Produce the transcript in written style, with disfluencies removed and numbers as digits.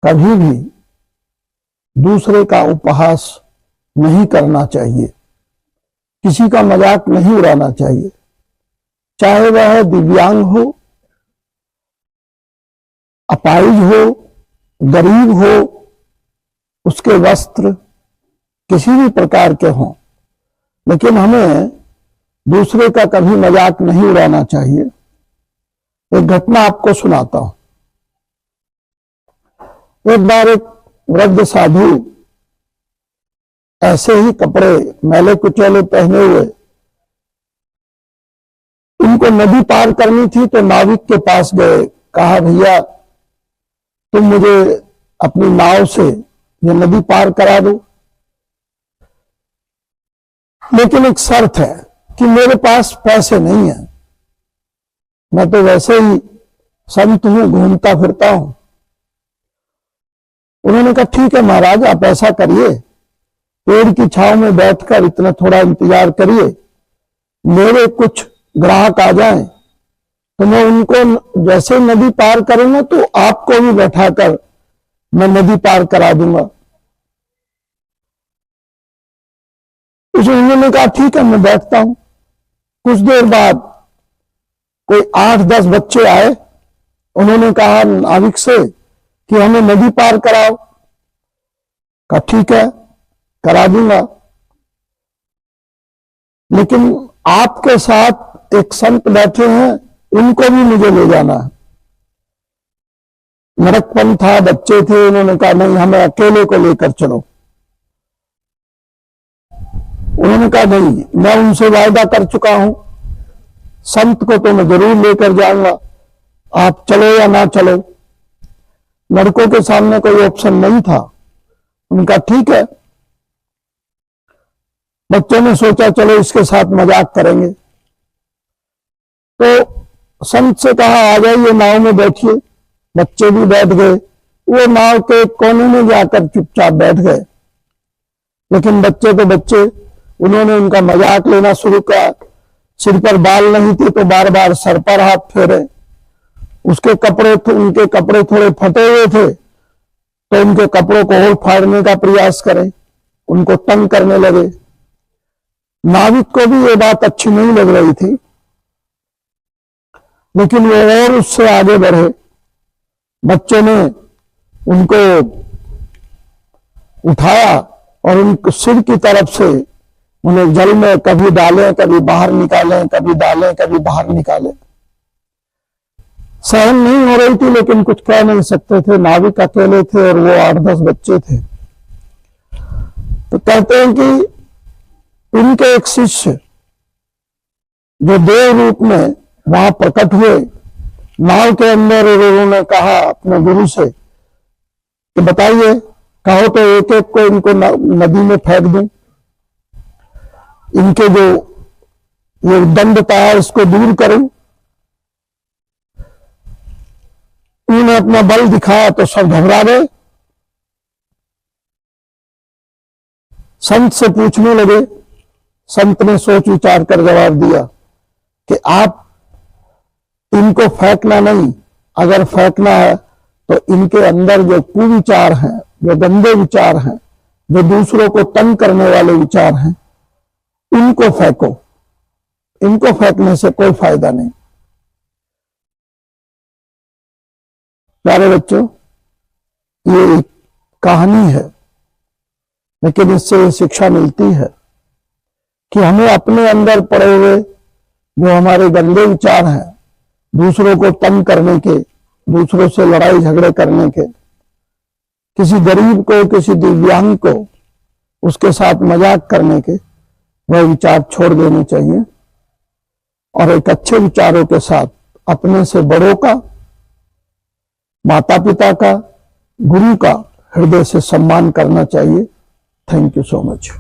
कभी भी दूसरे का उपहास नहीं करना चाहिए, किसी का मजाक नहीं उड़ाना चाहिए, चाहे वह दिव्यांग हो, अपाहिज हो, गरीब हो, उसके वस्त्र किसी भी प्रकार के हों, लेकिन हमें दूसरे का कभी मजाक नहीं उड़ाना चाहिए। एक घटना आपको सुनाता हूं। एक बार एक वृद्ध साधु ऐसे ही कपड़े मैले कुचैले पहने हुए, उनको नदी पार करनी थी तो नाविक के पास गए, कहा भैया तुम मुझे अपनी नाव से ये नदी पार करा दो, लेकिन एक शर्त है कि मेरे पास पैसे नहीं है, मैं तो वैसे ही संत हूं, घूमता फिरता हूं। उन्होंने कहा ठीक है महाराज, आप ऐसा करिए, पेड़ की छांव में बैठकर इतना थोड़ा इंतजार करिए, मेरे कुछ ग्राहक आ जाएं तो मैं उनको जैसे नदी पार करूंगा तो आपको भी बैठाकर मैं नदी पार करा दूंगा। उन्होंने कहा ठीक है मैं बैठता हूं। कुछ देर बाद कोई 8-10 बच्चे आए, उन्होंने कहा नाविक से कि हमें नदी पार कराओ। कहा ठीक है करा दूंगा, लेकिन आपके साथ एक संत बैठे हैं, उनको भी मुझे ले जाना है। नरकपन था, बच्चे थे, उन्होंने कहा नहीं हमें अकेले को लेकर चलो। उन्होंने कहा नहीं, मैं उनसे वायदा कर चुका हूं, संत को तो मैं जरूर लेकर जाऊंगा, आप चलो या ना चलो। लड़कों के सामने कोई ऑप्शन नहीं था। उनका ठीक है। बच्चों ने सोचा चलो इसके साथ मजाक करेंगे, तो संत से कहा आ जाइए नाव में बैठिए। बच्चे भी बैठ गए, वो नाव के कोने में जाकर चुपचाप बैठ गए। लेकिन बच्चे तो बच्चे, उन्होंने उनका मजाक लेना शुरू किया। सिर पर बाल नहीं थे तो बार बार सर पर हाथ फेरे। उनके कपड़े थोड़े फटे हुए थे तो उनके कपड़ों को और फाड़ने का प्रयास करें, उनको तंग करने लगे। नाविक को भी ये बात अच्छी नहीं लग रही थी, लेकिन वो और उससे आगे बढ़े। बच्चों ने उनको उठाया और उनको सिर की तरफ से उन्हें जल में कभी डालें, कभी बाहर निकालें, कभी डालें, कभी बाहर निकालें। सहन नहीं हो रही थी, लेकिन कुछ कह नहीं सकते थे। नाविक अकेले थे और वो 8-10 बच्चे थे। तो कहते हैं कि उनके एक शिष्य जो देव रूप में वहां प्रकट हुए नाव के अंदर, और उन्होंने कहा अपने गुरु से कि बताइए, कहो तो एक एक को इनको नदी में फेंक दूं, इनके जो ये दंडता है इसको दूर करूं। उन्होंने अपना बल दिखाया तो सब घबरा गए। संत से पूछने लगे। संत ने सोच विचार कर जवाब दिया कि आप इनको फेंकना नहीं, अगर फेंकना है तो इनके अंदर जो कुविचार हैं, जो गंदे विचार हैं, जो दूसरों को तंग करने वाले विचार हैं, इनको फेंको। इनको फेंकने से कोई फायदा नहीं। प्यारे बच्चों, ये एक कहानी है, लेकिन इससे शिक्षा मिलती है कि हमें अपने अंदर पड़े हुए जो हमारे गंदे विचार हैं, दूसरों को तंग करने के, दूसरों से लड़ाई झगड़े करने के, किसी गरीब को, किसी दिव्यांग को उसके साथ मजाक करने के, वह विचार छोड़ देने चाहिए और एक अच्छे विचारों के साथ अपने से बड़ों का, माता पिता का, गुरु का हृदय से सम्मान करना चाहिए। Thank you so much.